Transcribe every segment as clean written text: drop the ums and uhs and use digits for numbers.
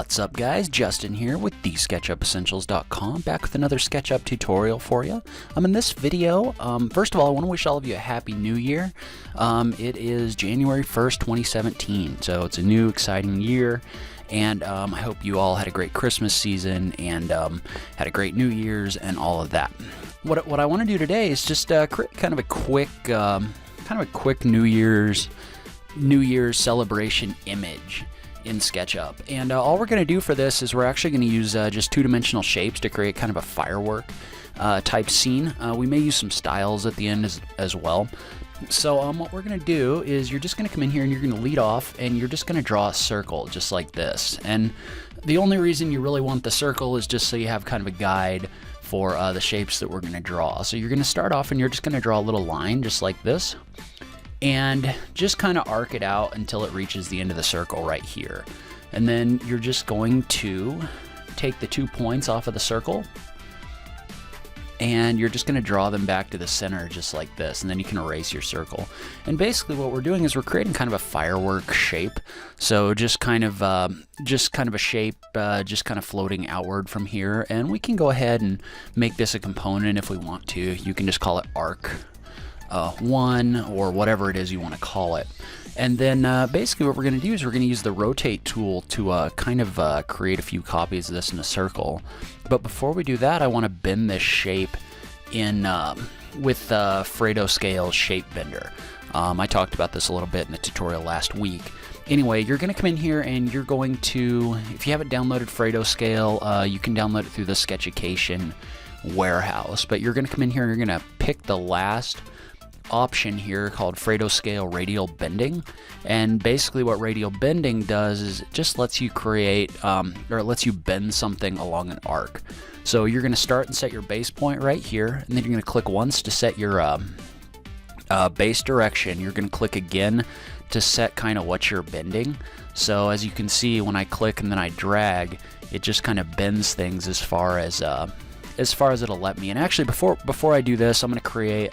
What's up guys, Justin here with TheSketchUpEssentials.com, back with another SketchUp tutorial for you. In this video, first of all, I want to wish all of you a happy new year. It is January 1st, 2017, so it's a new exciting year, and I hope you all had a great Christmas season and had a great New Year's and all of that. What I want to do today is just create kind of a quick New Year's celebration image in SketchUp, and all we're going to do for this is we're actually going to use just two-dimensional shapes to create kind of a firework type scene. We may use some styles at the end as well. So what we're going to do is you're just going to come in here and you're going to lead off and you're just going to draw a circle just like this. And the only reason you really want the circle is just so you have kind of a guide for the shapes that we're going to draw. So you're going to start off and you're just going to draw a little line just like this, and just kind of arc it out until it reaches the end of the circle right here. And then you're just going to take the 2 points off of the circle and you're just going to draw them back to the center just like this, and then you can erase your circle. And basically what we're doing is we're creating kind of a firework shape. So just kind of a shape just kind of floating outward from here, and we can go ahead and make this a component if we want to. You can just call it arc 1 or whatever it is you want to call it. And then basically what we're going to do is we're going to use the rotate tool to kind of create a few copies of this in a circle. But before we do that, I want to bend this shape in with FredoScale shape bender. I talked about this a little bit in the tutorial last week. Anyway, you're going to come in here and you're going to, if you haven't downloaded FredoScale, you can download it through the Sketchucation warehouse. But you're going to come in here and you're going to pick the last option here called FredoScale Radial Bending. And basically what radial bending does is it just lets you create or it lets you bend something along an arc. So you're going to start and set your base point right here, and then you're going to click once to set your base direction. You're going to click again to set kind of what you're bending. So as you can see, when I click and then I drag, it just kind of bends things as far as it'll let me. And actually before I do this, I'm going to create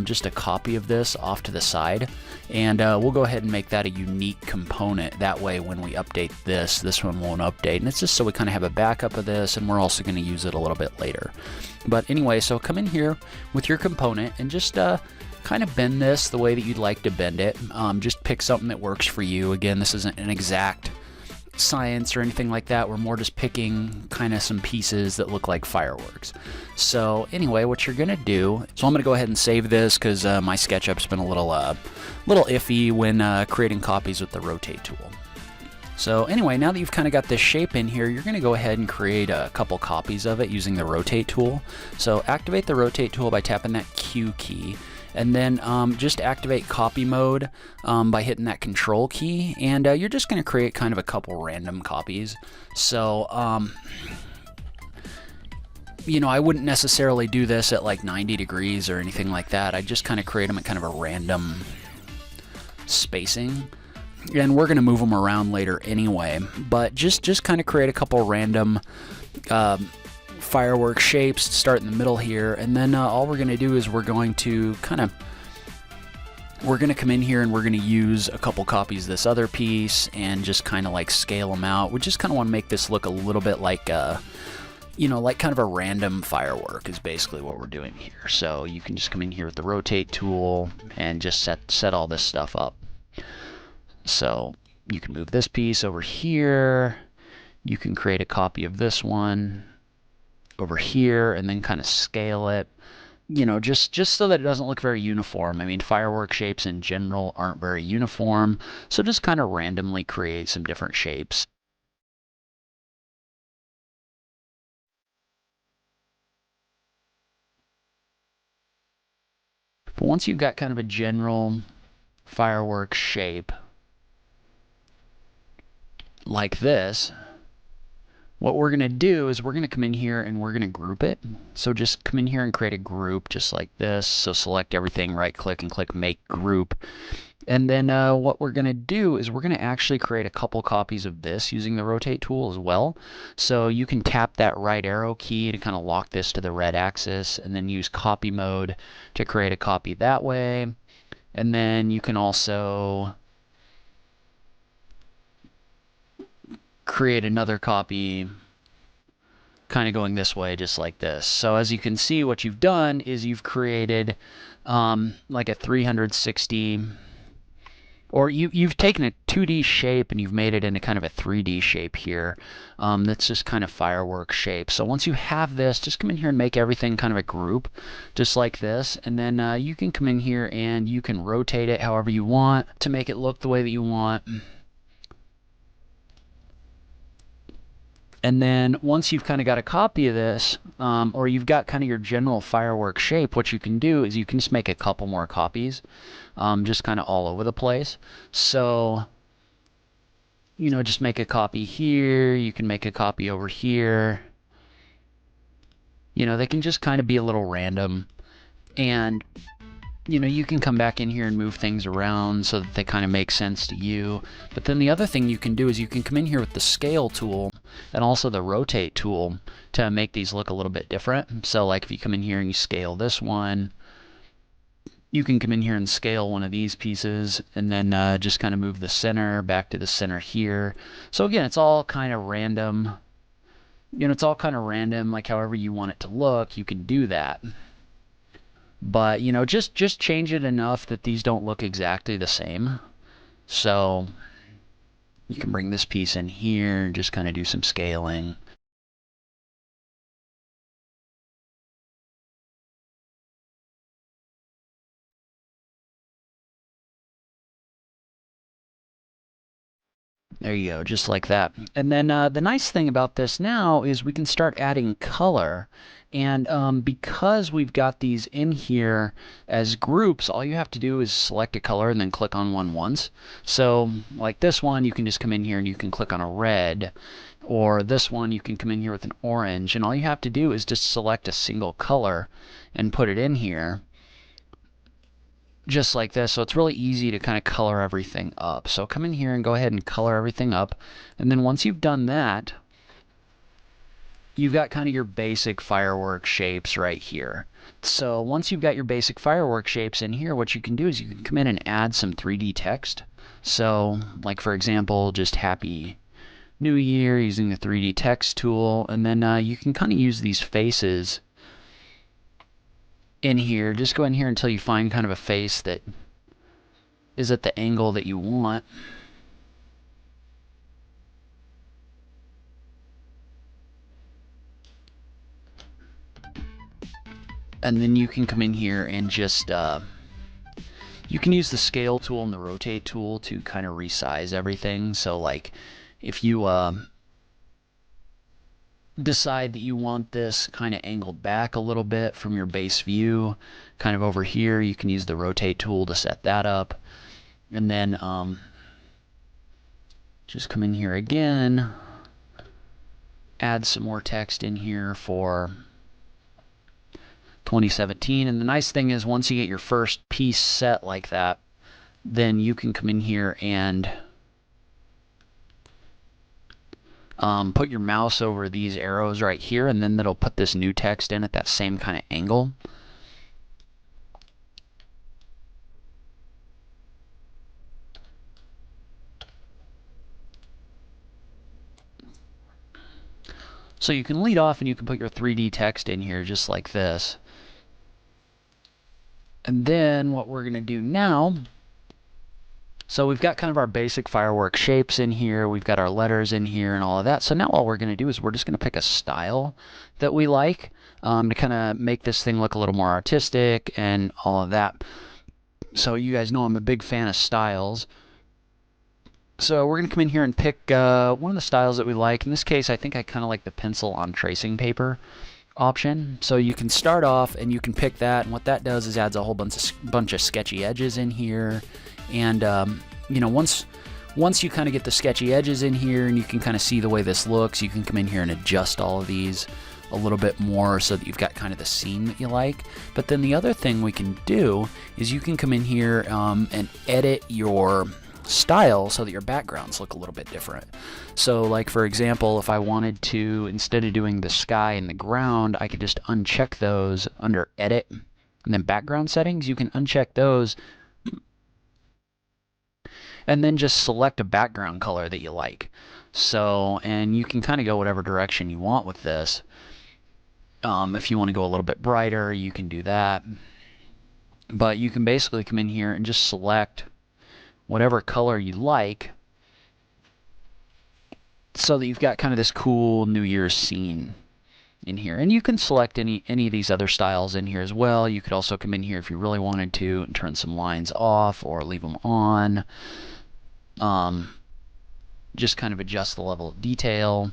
just a copy of this off to the side, and we'll go ahead and make that a unique component. That way when we update this one won't update, and it's just so we kind of have a backup of this, and we're also going to use it a little bit later. But anyway, so come in here with your component and just kind of bend this the way that you'd like to bend it. Just pick something that works for you. Again, this isn't an exact science or anything like that. We're more just picking kind of some pieces that look like fireworks. So anyway, what you're gonna do, so I'm gonna go ahead and save this because my SketchUp's been a little iffy when creating copies with the rotate tool. So anyway, now that you've kind of got this shape in here, you're gonna go ahead and create a couple copies of it using the rotate tool. So activate the rotate tool by tapping that Q key, and then just activate copy mode by hitting that control key, and you're just going to create kind of a couple random copies. So you know, I wouldn't necessarily do this at like 90 degrees or anything like that. I just kind of create them at kind of a random spacing, and we're going to move them around later anyway. But just kind of create a couple random firework shapes, start in the middle here, and then all we're going to do is we're going to come in here and we're going to use a couple copies of this other piece and just kind of like scale them out. We just kind of want to make this look a little bit like you know, like kind of a random firework is basically what we're doing here. So you can just come in here with the rotate tool and just set all this stuff up. So you can move this piece over here, you can create a copy of this one over here, and then kind of scale it, you know, just so that it doesn't look very uniform. I mean, firework shapes in general aren't very uniform, so just kind of randomly create some different shapes. But once you've got kind of a general firework shape like this, what we're going to do is we're going to come in here and we're going to group it. So just come in here and create a group just like this. So select everything, right click and click make group. And then what we're going to do is we're going to actually create a couple copies of this using the rotate tool as well. So you can tap that right arrow key to kind of lock this to the red axis, and then use copy mode to create a copy that way. And then you can also create another copy kind of going this way, just like this. So as you can see, what you've done is you've created like a 360, or you've taken a 2D shape and you've made it into kind of a 3D shape here. That's just kind of firework shape. So once you have this, just come in here and make everything kind of a group, just like this. And then you can come in here and you can rotate it however you want to make it look the way that you want. And then once you've kind of got a copy of this, or you've got kind of your general firework shape, what you can do is you can just make a couple more copies, just kind of all over the place. So, you know, just make a copy here. You can make a copy over here. You know, they can just kind of be a little random. And you know, you can come back in here and move things around so that they kind of make sense to you. But then the other thing you can do is you can come in here with the scale tool and also the rotate tool to make these look a little bit different. So like if you come in here and you scale this one, you can come in here and scale one of these pieces and then just kind of move the center back to the center here. So again, it's all kind of random. You know, it's all kind of random, like however you want it to look, you can do that. But, you know, just change it enough that these don't look exactly the same. So you can bring this piece in here and just kind of do some scaling. There you go, just like that. And then the nice thing about this now is we can start adding color. And because we've got these in here as groups, all you have to do is select a color and then click on one once. So like this one, you can just come in here and you can click on a red. Or this one, you can come in here with an orange. And all you have to do is just select a single color and put it in here, just like this. So it's really easy to kind of color everything up. So come in here and go ahead and color everything up. And then once you've done that, you've got kind of your basic firework shapes right here. So once you've got your basic firework shapes in here, what you can do is you can come in and add some 3D text. So like for example, just Happy New Year using the 3D text tool. And then you can kind of use these faces in here. Just go in here until you find kind of a face that is at the angle that you want. And then you can come in here and just you can use the scale tool and the rotate tool to kind of resize everything. So like if you decide that you want this kind of angled back a little bit from your base view, kind of over here, you can use the rotate tool to set that up. And then just come in here again, add some more text in here for 2017. And the nice thing is once you get your first piece set like that, then you can come in here and put your mouse over these arrows right here, and then that'll put this new text in at that same kind of angle. So you can lead off and you can put your 3D text in here just like this. And then what we're going to do now, so we've got kind of our basic firework shapes in here, we've got our letters in here and all of that. So now all we're going to do is we're just going to pick a style that we like to kind of make this thing look a little more artistic and all of that. So you guys know I'm a big fan of styles. So we're going to come in here and pick one of the styles that we like. In this case, I think I kind of like the pencil on tracing paper option. So you can start off and you can pick that, and what that does is adds a whole bunch of sketchy edges in here. And you know, once you kind of get the sketchy edges in here and you can kind of see the way this looks, you can come in here and adjust all of these a little bit more so that you've got kind of the scene that you like. But then the other thing we can do is you can come in here and edit your style so that your backgrounds look a little bit different. So like for example, if I wanted to, instead of doing the sky and the ground, I could just uncheck those under edit and then background settings. You can uncheck those and then just select a background color that you like. So, and you can kind of go whatever direction you want with this. If you want to go a little bit brighter, you can do that. But you can basically come in here and just select whatever color you like, so that you've got kind of this cool New Year's scene in here. And you can select any of these other styles in here as well. You could also come in here if you really wanted to and turn some lines off or leave them on. Just kind of adjust the level of detail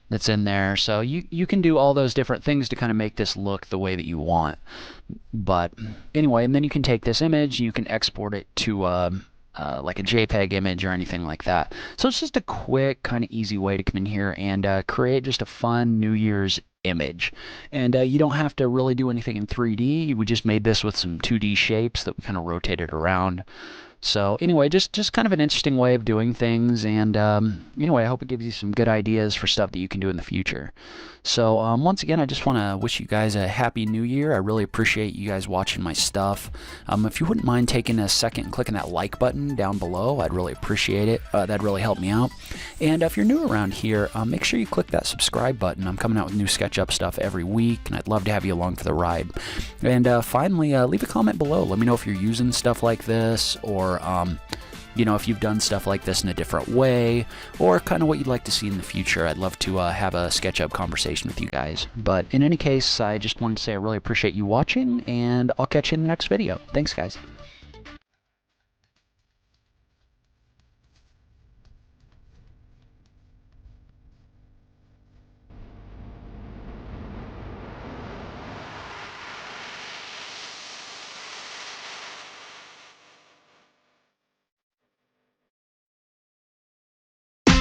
that's in there. So you can do all those different things to kind of make this look the way that you want. But anyway, and then you can take this image, you can export it to like a JPEG image or anything like that. So it's just a quick, kind of easy way to come in here and create just a fun New Year's image. And you don't have to really do anything in 3D. We just made this with some 2D shapes that we kind of rotated around. So anyway, just kind of an interesting way of doing things, and anyway, I hope it gives you some good ideas for stuff that you can do in the future. So once again, I just want to wish you guys a happy new year. I really appreciate you guys watching my stuff. If you wouldn't mind taking a second and clicking that like button down below, I'd really appreciate it. That'd really help me out. And if you're new around here, make sure you click that subscribe button. I'm coming out with new SketchUp stuff every week, and I'd love to have you along for the ride. And finally, leave a comment below. Let me know if you're using stuff like this, or you know, if you've done stuff like this in a different way, or kind of what you'd like to see in the future. I'd love to have a SketchUp conversation with you guys. But in any case, I just wanted to say I really appreciate you watching, and I'll catch you in the next video. Thanks, guys.